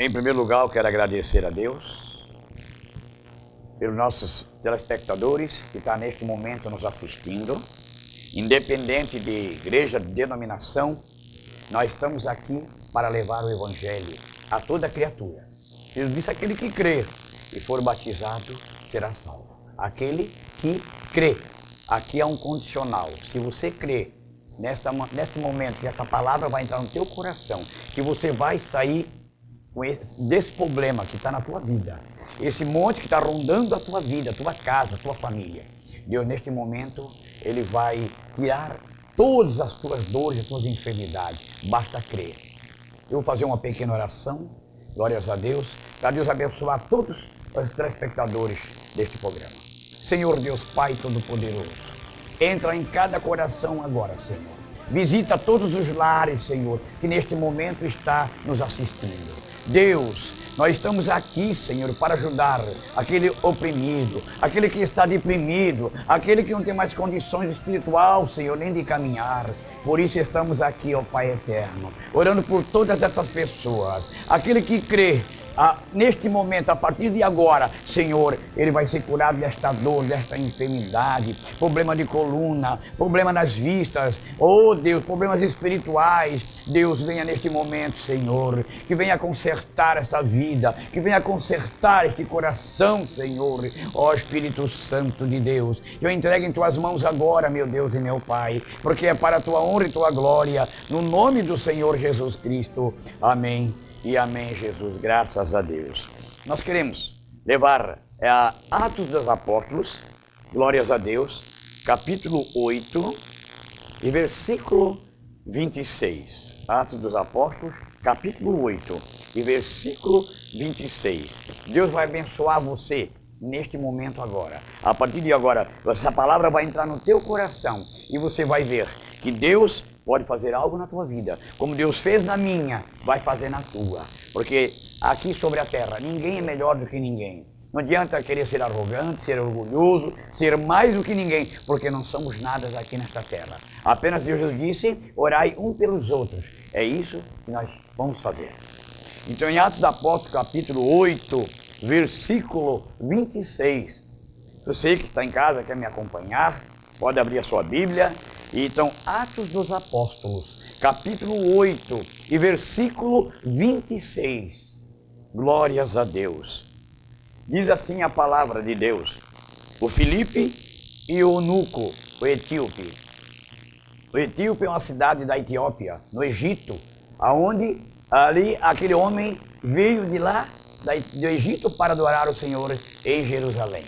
Em primeiro lugar, eu quero agradecer a Deus pelos nossos telespectadores que estão neste momento nos assistindo. Independente de igreja, de denominação, nós estamos aqui para levar o Evangelho a toda criatura. Jesus disse: aquele que crê e for batizado será salvo. Aquele que crê. Aqui é um condicional. Se você crê neste momento que essa palavra vai entrar no teu coração, que você vai sair desse problema que está na tua vida, esse monte que está rondando a tua vida, a tua casa, a tua família, Deus neste momento, Ele vai tirar todas as tuas dores, as tuas enfermidades. Basta crer. Eu vou fazer uma pequena oração, glórias a Deus, para Deus abençoar todos os telespectadores deste programa. Senhor Deus Pai Todo-Poderoso, entra em cada coração agora, Senhor. Visita todos os lares, Senhor, que neste momento está nos assistindo. Deus, nós estamos aqui, Senhor, para ajudar aquele oprimido, aquele que está deprimido, aquele que não tem mais condições espirituais, Senhor, nem de caminhar. Por isso estamos aqui, ó Pai Eterno, orando por todas essas pessoas. Aquele que crê, neste momento, a partir de agora, Senhor, ele vai ser curado desta dor, desta enfermidade, problema de coluna, problema nas vistas, oh Deus, problemas espirituais. Deus, venha neste momento, Senhor, que venha consertar essa vida, que venha consertar este coração, Senhor, ó Espírito Santo de Deus. Eu entrego em tuas mãos agora, meu Deus e meu Pai, porque é para a tua honra e tua glória, no nome do Senhor Jesus Cristo. Amém. E amém, Jesus, graças a Deus. Nós queremos levar a Atos dos Apóstolos, glórias a Deus, capítulo 8 e versículo 26. Atos dos Apóstolos, capítulo 8 e versículo 26. Deus vai abençoar você neste momento agora. A partir de agora, essa palavra vai entrar no teu coração e você vai ver que Deus pode fazer algo na tua vida, como Deus fez na minha, vai fazer na tua. Porque aqui sobre a terra, ninguém é melhor do que ninguém. Não adianta querer ser arrogante, ser orgulhoso, ser mais do que ninguém, porque não somos nada aqui nesta terra. Apenas Deus disse: orai um pelos outros. É isso que nós vamos fazer. Então, em Atos dos Apóstolos, capítulo 8, versículo 26. Você que está em casa, quer me acompanhar, pode abrir a sua Bíblia. Então, Atos dos Apóstolos, capítulo 8 e versículo 26. Glórias a Deus. Diz assim a palavra de Deus: o Filipe e o Eunuco, o etíope. O etíope é uma cidade da Etiópia, no Egito, aonde ali aquele homem veio de lá, do Egito, para adorar o Senhor em Jerusalém.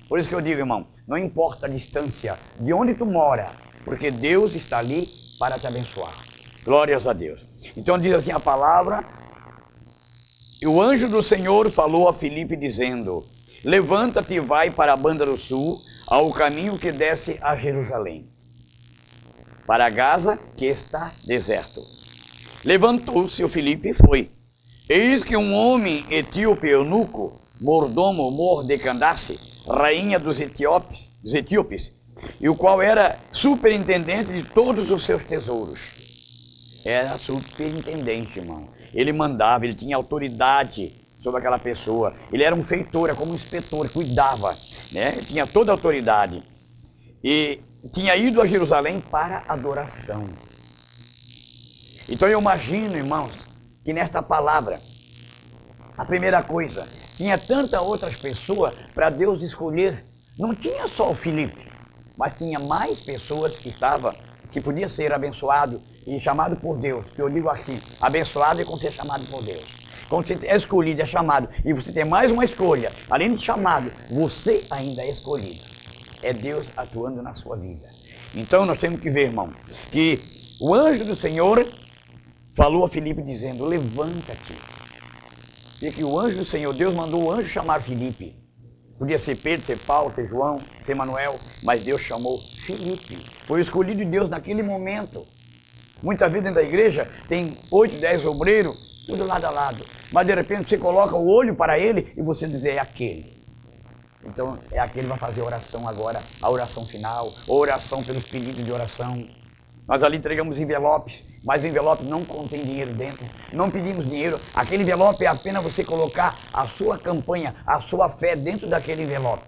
Por isso que eu digo, irmão, não importa a distância, de onde tu mora, porque Deus está ali para te abençoar. Glórias a Deus. Então diz assim a palavra: e o anjo do Senhor falou a Filipe dizendo: levanta-te e vai para a banda do sul, ao caminho que desce a Jerusalém, para Gaza, que está deserto. Levantou-se o Filipe e foi. Eis que um homem etíope, eunuco, mordomo de Candace, rainha dos etíopes, e o qual era superintendente de todos os seus tesouros. Era superintendente, irmão. Ele mandava, ele tinha autoridade sobre aquela pessoa. Ele era um feitor, era como um inspetor, cuidava, né? Ele tinha toda a autoridade. E tinha ido a Jerusalém para adoração. Então eu imagino, irmãos, que nesta palavra, a primeira coisa, tinha tantas outras pessoas para Deus escolher. Não tinha só o Filipe, mas tinha mais pessoas que podia ser abençoado e chamado por Deus. Que eu digo assim: abençoado é como ser chamado por Deus. Quando você é escolhido, é chamado, e você tem mais uma escolha, além de chamado, você ainda é escolhido. É Deus atuando na sua vida. Então nós temos que ver, irmão, que o anjo do Senhor falou a Filipe dizendo: levanta-te. E que o anjo do Senhor, Deus mandou o anjo chamar Filipe. Podia ser Pedro, ser Paulo, ser João, ser Manuel, mas Deus chamou Filipe. Foi o escolhido de Deus naquele momento. Muitas vezes dentro da igreja tem 8, 10 obreiros, tudo lado a lado. Mas de repente você coloca o olho para ele e você diz: é aquele. Então é aquele que vai fazer a oração agora, a oração final, a oração pelos pedidos de oração. Nós ali entregamos envelopes mas o envelope não contém dinheiro dentro. Não pedimos dinheiro. Aquele envelope é apenas você colocar a sua campanha, a sua fé dentro daquele envelope.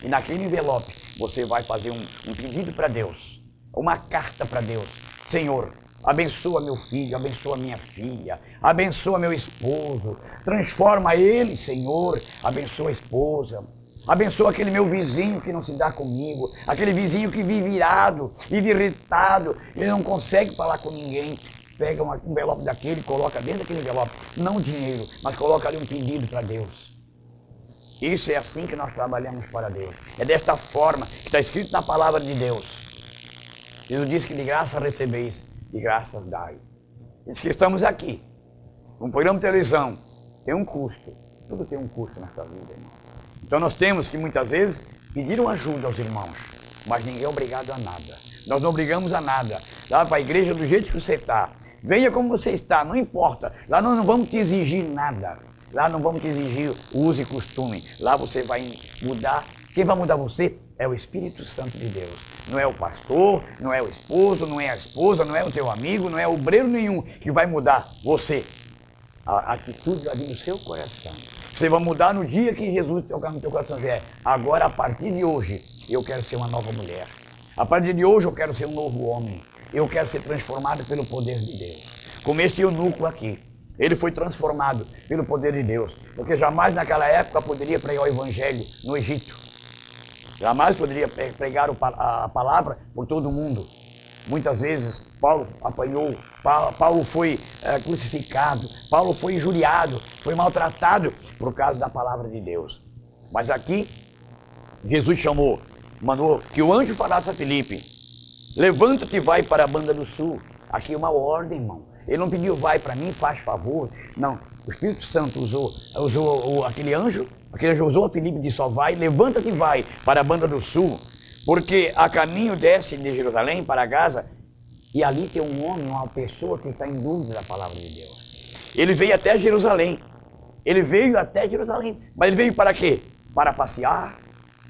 E naquele envelope você vai fazer um pedido para Deus, uma carta para Deus. Senhor, abençoa meu filho, abençoa minha filha, abençoa meu esposo, transforma ele, Senhor, abençoa a esposa, abençoa aquele meu vizinho que não se dá comigo, aquele vizinho que vive irado, vive irritado, ele não consegue falar com ninguém. Pega um envelope daquele, coloca dentro daquele envelope, não dinheiro, mas coloca ali um pedido para Deus. Isso é assim que nós trabalhamos para Deus. É desta forma que está escrito na palavra de Deus. Jesus diz que de graça recebeis, de graças dai. Diz que estamos aqui, um programa de televisão, tem um custo. Tudo tem um custo nessa vida, irmão. Então nós temos que muitas vezes pedir uma ajuda aos irmãos, mas ninguém é obrigado a nada. Nós não obrigamos a nada. Lá para a igreja do jeito que você está. Venha como você está, não importa. Lá nós não vamos te exigir nada. Lá não vamos te exigir uso e costume. Lá você vai mudar. Quem vai mudar você é o Espírito Santo de Deus. Não é o pastor, não é o esposo, não é a esposa, não é o teu amigo, não é obreiro nenhum que vai mudar você. A atitude vai vir no seu coração. Você vai mudar no dia que Jesus tocar no teu coração e dizer, agora a partir de hoje eu quero ser uma nova mulher. A partir de hoje eu quero ser um novo homem. Eu quero ser transformado pelo poder de Deus. Como este eunuco aqui. Ele foi transformado pelo poder de Deus. Porque jamais naquela época poderia pregar o evangelho no Egito. Jamais poderia pregar a palavra por todo mundo. Muitas vezes Paulo apanhou, Paulo foi crucificado, Paulo foi injuriado, foi maltratado por causa da palavra de Deus. Mas aqui, Jesus mandou que o anjo falasse a Filipe, levanta-te e vai para a banda do sul. Aqui é uma ordem, irmão. Ele não pediu, vai para mim, faz favor. Não, o Espírito Santo usou aquele anjo usou a Filipe e disse, só vai, levanta-te e vai para a banda do sul, porque a caminho desce de Jerusalém para Gaza, e ali tem um homem, uma pessoa que está em dúvida da palavra de Deus. Ele veio até Jerusalém, mas ele veio para quê? Para passear,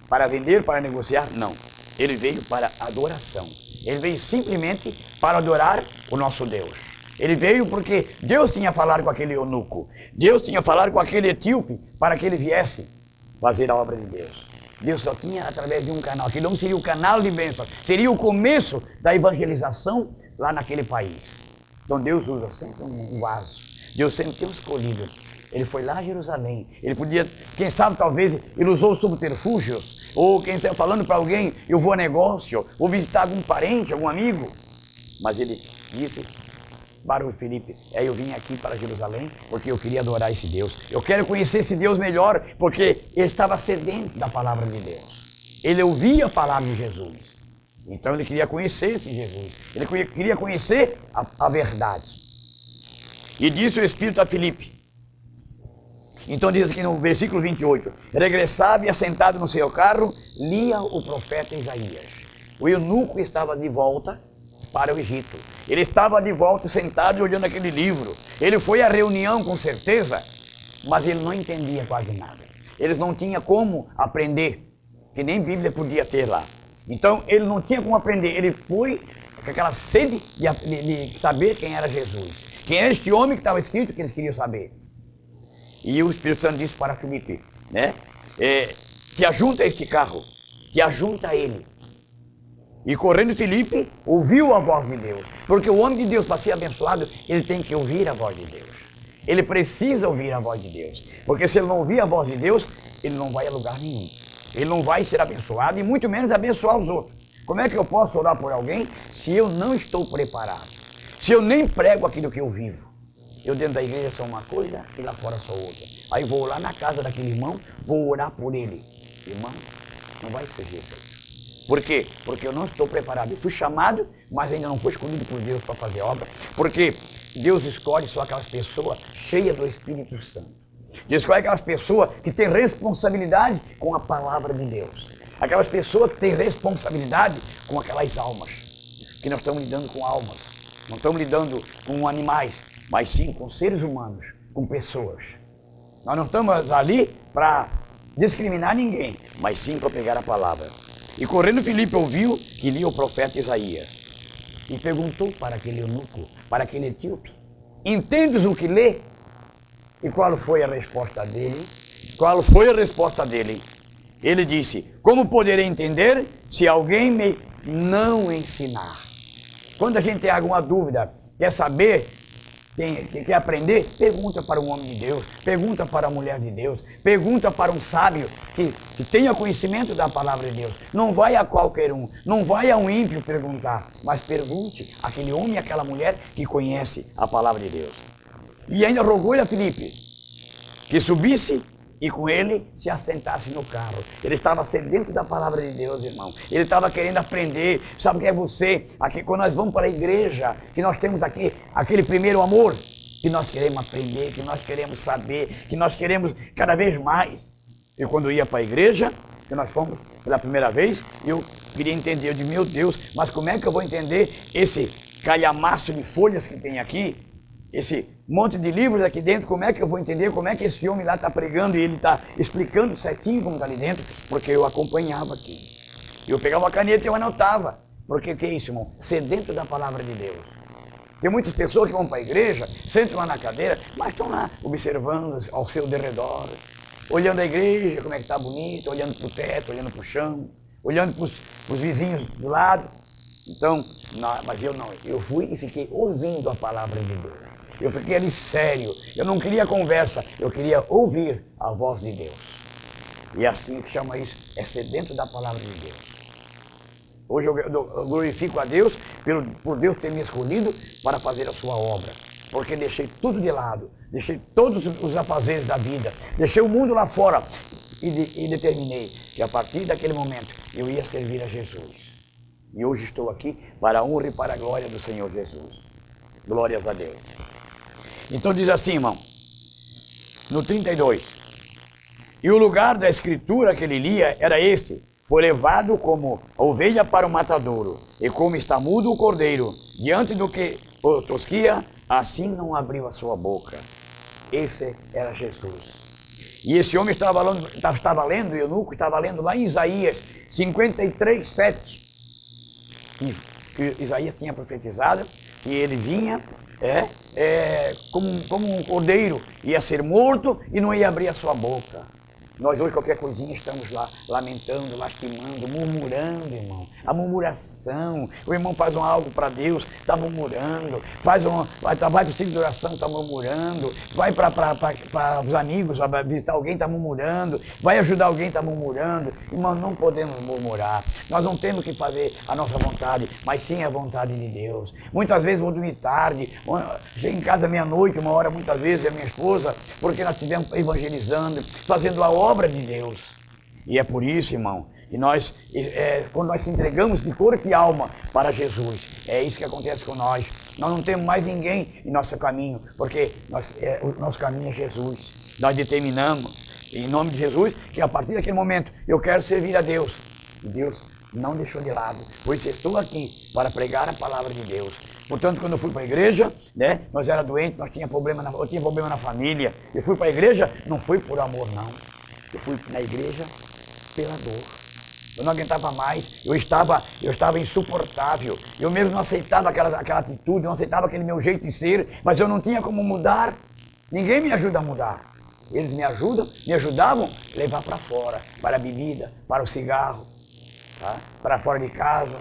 para vender, para negociar? Não, ele veio para adoração. Ele veio simplesmente para adorar o nosso Deus. Ele veio porque Deus tinha falado com aquele eunuco. Deus tinha falado com aquele etíope para que ele viesse fazer a obra de Deus. Deus só tinha através de um canal. Aquele homem seria o canal de bênção. Seria o começo da evangelização lá naquele país. Então Deus usa sempre um vaso. Deus sempre tem um escolhido. Ele foi lá a Jerusalém. Ele podia, quem sabe, talvez, ele usou subterfúgios. Ou quem sabe, falando para alguém, eu vou a negócio, vou visitar algum parente, algum amigo. Mas ele disse para o Filipe, eu vim aqui para Jerusalém porque eu queria adorar esse Deus. Eu quero conhecer esse Deus melhor, porque ele estava sedento da palavra de Deus. Ele ouvia falar de Jesus. Então ele queria conhecer esse Jesus. Ele queria conhecer a verdade. E disse o Espírito a Filipe. Então diz aqui no versículo 28, regressava e assentado no seu carro, lia o profeta Isaías. O eunuco estava de volta para o Egito. Ele estava de volta sentado e olhando aquele livro. Ele foi à reunião com certeza, mas ele não entendia quase nada. Eles não tinham como aprender, que nem Bíblia podia ter lá. Então ele não tinha como aprender. Ele foi com aquela sede de saber quem era Jesus. Quem era este homem que estava escrito que eles queriam saber. E o Espírito Santo disse para Filipe, te ajunta a este carro, te ajunta a ele. E correndo Filipe, ouviu a voz de Deus. Porque o homem de Deus, para ser abençoado, ele tem que ouvir a voz de Deus. Ele precisa ouvir a voz de Deus. Porque se ele não ouvir a voz de Deus, ele não vai a lugar nenhum. Ele não vai ser abençoado e muito menos abençoar os outros. Como é que eu posso orar por alguém se eu não estou preparado? Se eu nem prego aquilo que eu vivo? Eu dentro da igreja sou uma coisa e lá fora sou outra. Aí vou lá na casa daquele irmão, vou orar por ele. Irmão, não vai ser jeito. Por quê? Porque eu não estou preparado. Eu fui chamado, mas ainda não fui escolhido por Deus para fazer obra. Porque Deus escolhe só aquelas pessoas cheias do Espírito Santo. Deus escolhe aquelas pessoas que têm responsabilidade com a palavra de Deus. Aquelas pessoas que têm responsabilidade com aquelas almas. Que nós estamos lidando com almas. Não estamos lidando com animais, mas sim com seres humanos, com pessoas. Nós não estamos ali para discriminar ninguém, mas sim para pregar a palavra. E correndo Filipe ouviu que lia o profeta Isaías. e perguntou para aquele eunuco, para aquele etíope: entendes o que lê? E qual foi a resposta dele? Qual foi a resposta dele? Ele disse: como poderei entender se alguém me não ensinar? Quando a gente tem alguma dúvida, quer saber, quer aprender, pergunta para um homem de Deus, pergunta para a mulher de Deus, pergunta para um sábio que tenha conhecimento da palavra de Deus. Não vai a qualquer um, não vai a um ímpio perguntar, mas pergunte àquele homem e àquela mulher que conhece a palavra de Deus. E ainda rogou-lhe a Filipe que subisse e com ele se assentasse no carro. Ele estava sedento da palavra de Deus, irmão. Ele estava querendo aprender. Sabe o que é você? Aqui, quando nós vamos para a igreja, que nós temos aqui aquele primeiro amor, que nós queremos aprender, que nós queremos saber, que nós queremos cada vez mais. Eu quando ia para a igreja, que nós fomos pela primeira vez, eu queria entender. Eu disse: meu Deus, mas como é que eu vou entender esse calhamaço de folhas que tem aqui? Esse monte de livros aqui dentro, como é que eu vou entender? Como é que esse homem lá está pregando e ele está explicando certinho como está ali dentro? Porque eu acompanhava aqui. Eu pegava a caneta e eu anotava. Porque que é isso, irmão? Sedento da palavra de Deus. Tem muitas pessoas que vão para a igreja, sentam lá na cadeira, mas estão lá observando ao seu derredor, olhando a igreja, como é que está bonita, olhando para o teto, olhando para o chão, olhando para os vizinhos do lado. Então, não, mas eu não, eu fui e fiquei ouvindo a palavra de Deus. Eu fiquei ali sério, eu não queria conversa, eu queria ouvir a voz de Deus. E assim que chama isso, é sedento da palavra de Deus. Hoje eu glorifico a Deus por Deus ter me escolhido para fazer a sua obra. Porque deixei tudo de lado, deixei todos os afazeres da vida, deixei o mundo lá fora e determinei que a partir daquele momento eu ia servir a Jesus. E hoje estou aqui para a honra e para a glória do Senhor Jesus. Glórias a Deus. Então diz assim, irmão, no 32. E o lugar da escritura que ele lia era este: foi levado como a ovelha para o matadouro, e como está mudo o cordeiro, diante do que o tosquia, assim não abriu a sua boca. Esse era Jesus. E esse homem estava lendo, o eunuco estava lendo lá em Isaías 53, 7. Que Isaías tinha profetizado, que ele vinha como um cordeiro, ia ser morto e não ia abrir a sua boca. Nós hoje, qualquer coisinha, estamos lá lamentando, lastimando, murmurando, irmão. A murmuração, o irmão faz algo para Deus, está murmurando. Vai para o ciclo de oração, está murmurando. Vai para os amigos, vai visitar alguém, está murmurando. Vai ajudar alguém, está murmurando. Irmão, não podemos murmurar. Nós não temos que fazer a nossa vontade, mas sim a vontade de Deus. Muitas vezes vou dormir tarde, chego em casa meia-noite, 1 hora, muitas vezes, a minha esposa, porque nós estivemos evangelizando, fazendo a obra de Deus. E é por isso, irmão, que nós, quando nós se entregamos de corpo e alma para Jesus, é isso que acontece com nós. Nós não temos mais ninguém em nosso caminho, porque o nosso caminho é Jesus. Nós determinamos, em nome de Jesus, que a partir daquele momento eu quero servir a Deus. E Deus não deixou de lado, pois estou aqui para pregar a palavra de Deus. Portanto, quando eu fui para a igreja, né, nós era doentes, eu tinha problema na família. Eu fui para a igreja, não foi por amor, não. Eu fui na igreja pela dor. Eu não aguentava mais, eu estava insuportável. Eu mesmo não aceitava aquela atitude, não aceitava aquele meu jeito de ser, mas eu não tinha como mudar. Ninguém me ajuda a mudar. Eles me ajudavam a levar para fora, para a bebida, para o cigarro, tá? Para fora de casa.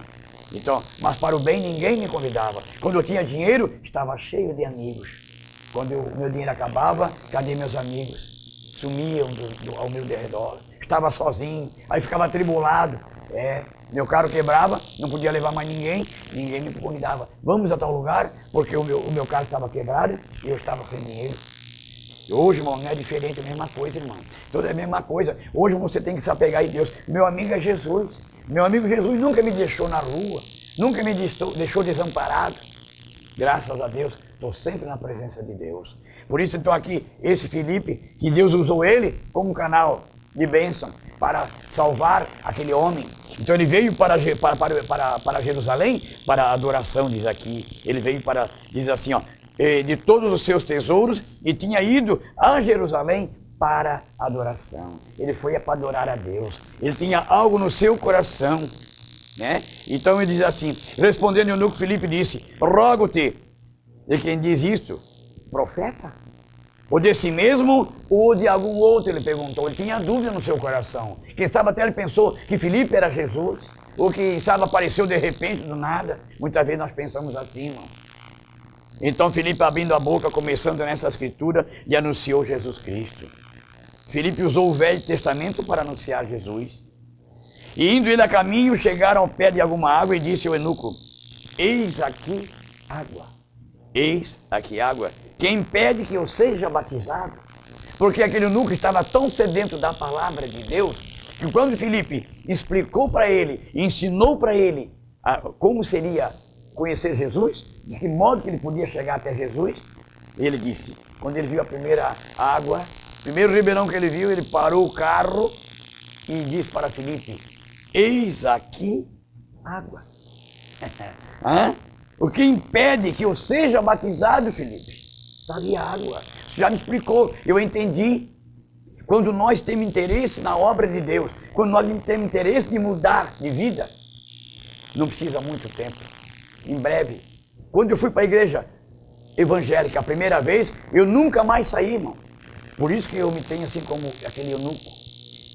Então, mas para o bem ninguém me convidava. Quando eu tinha dinheiro, estava cheio de amigos. Quando o meu dinheiro acabava, cadê meus amigos? Sumiam ao meu derredor. Estava sozinho, aí ficava atribulado. Meu carro quebrava, não podia levar mais ninguém me convidava. Vamos a tal lugar, porque o meu carro estava quebrado e eu estava sem dinheiro. E hoje, irmão, não é diferente, é a mesma coisa, irmão. Toda é a mesma coisa. Hoje você tem que se apegar em Deus. Meu amigo é Jesus. Meu amigo Jesus nunca me deixou na rua, nunca me deixou desamparado. Graças a Deus, estou sempre na presença de Deus. Por isso, então, aqui, esse Filipe, que Deus usou ele como canal de bênção para salvar aquele homem. Então, ele veio para Jerusalém para a adoração, diz aqui. Ele veio para, diz assim, ó, de todos os seus tesouros, e tinha ido a Jerusalém para adoração. Ele foi para adorar a Deus. Ele tinha algo no seu coração. né? Então ele diz assim, respondendo eunuco, Filipe disse, rogo-te, de quem diz isto? Profeta? Ou de si mesmo ou de algum outro, ele perguntou. Ele tinha dúvida no seu coração. Quem sabe até ele pensou que Filipe era Jesus, ou que sabe apareceu de repente, do nada. Muitas vezes nós pensamos assim, irmão. Então Filipe, abrindo a boca, começando nessa escritura, e anunciou Jesus Cristo. Filipe usou o Velho Testamento para anunciar Jesus. E indo ele a caminho, chegaram ao pé de alguma água e disse ao eunuco, eis aqui água. Eis aqui água. Quem impede que eu seja batizado? Porque aquele eunuco estava tão sedento da palavra de Deus, que quando Filipe explicou para ele, ensinou para ele como seria conhecer Jesus, de que modo que ele podia chegar até Jesus, ele disse, quando ele viu a primeira água, o primeiro ribeirão que ele viu, ele parou o carro e disse para Filipe, eis aqui água. O que impede que eu seja batizado, Filipe? Havia água. Você já me explicou, eu entendi. Quando nós temos interesse na obra de Deus, quando nós temos interesse de mudar de vida, não precisa muito tempo. Em breve, quando eu fui para a igreja evangélica a primeira vez, eu nunca mais saí, irmão. Por isso que eu me tenho assim como aquele eunuco.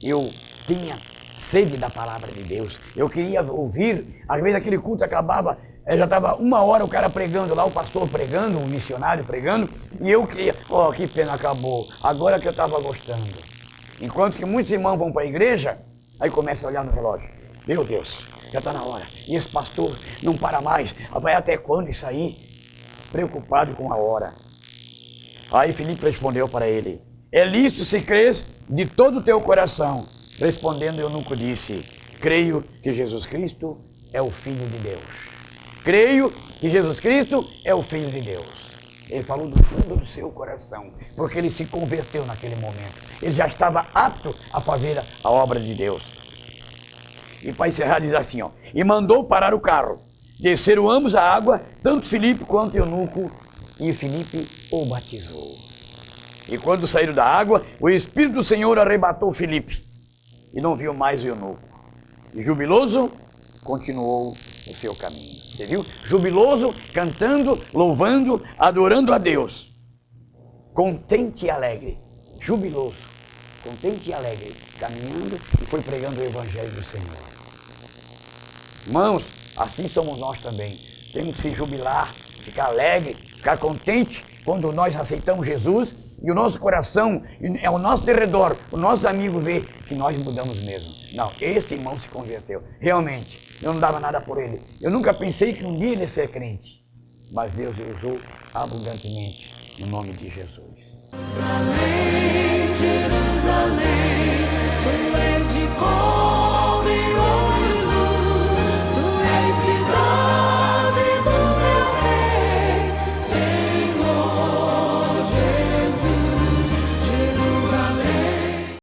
Eu tinha sede da palavra de Deus. Eu queria ouvir, às vezes aquele culto acabava, já estava 1 hora o cara pregando lá, o pastor pregando, o missionário pregando, e eu queria, que pena, acabou, agora que eu estava gostando. Enquanto que muitos irmãos vão para a igreja, aí começa a olhar no relógio, meu Deus, já está na hora, e esse pastor não para mais, vai até quando isso aí? Preocupado com a hora. Aí Filipe respondeu para ele, é lícito se crês de todo o teu coração. Respondendo, o eunuco disse, creio que Jesus Cristo é o Filho de Deus. Creio que Jesus Cristo é o Filho de Deus. Ele falou do fundo do seu coração, porque ele se converteu naquele momento. Ele já estava apto a fazer a obra de Deus. E para encerrar diz assim, e mandou parar o carro. Desceram ambos a água, tanto Filipe quanto o eunuco, e Filipe o batizou. E quando saíram da água, o Espírito do Senhor arrebatou Filipe. E não viu mais o eunuco. E jubiloso, continuou o seu caminho. Você viu? Jubiloso, cantando, louvando, adorando a Deus. Contente e alegre. Jubiloso, contente e alegre. Caminhando e foi pregando o Evangelho do Senhor. Irmãos, assim somos nós também. Temos que se jubilar, ficar alegre, ficar contente quando nós aceitamos Jesus. E o nosso coração, ao nosso derredor, os nossos amigos vê que nós mudamos mesmo. Não, esse irmão se converteu. Realmente, eu não dava nada por ele. Eu nunca pensei que um dia ele ia ser crente. Mas Deus usou abundantemente no nome de Jesus.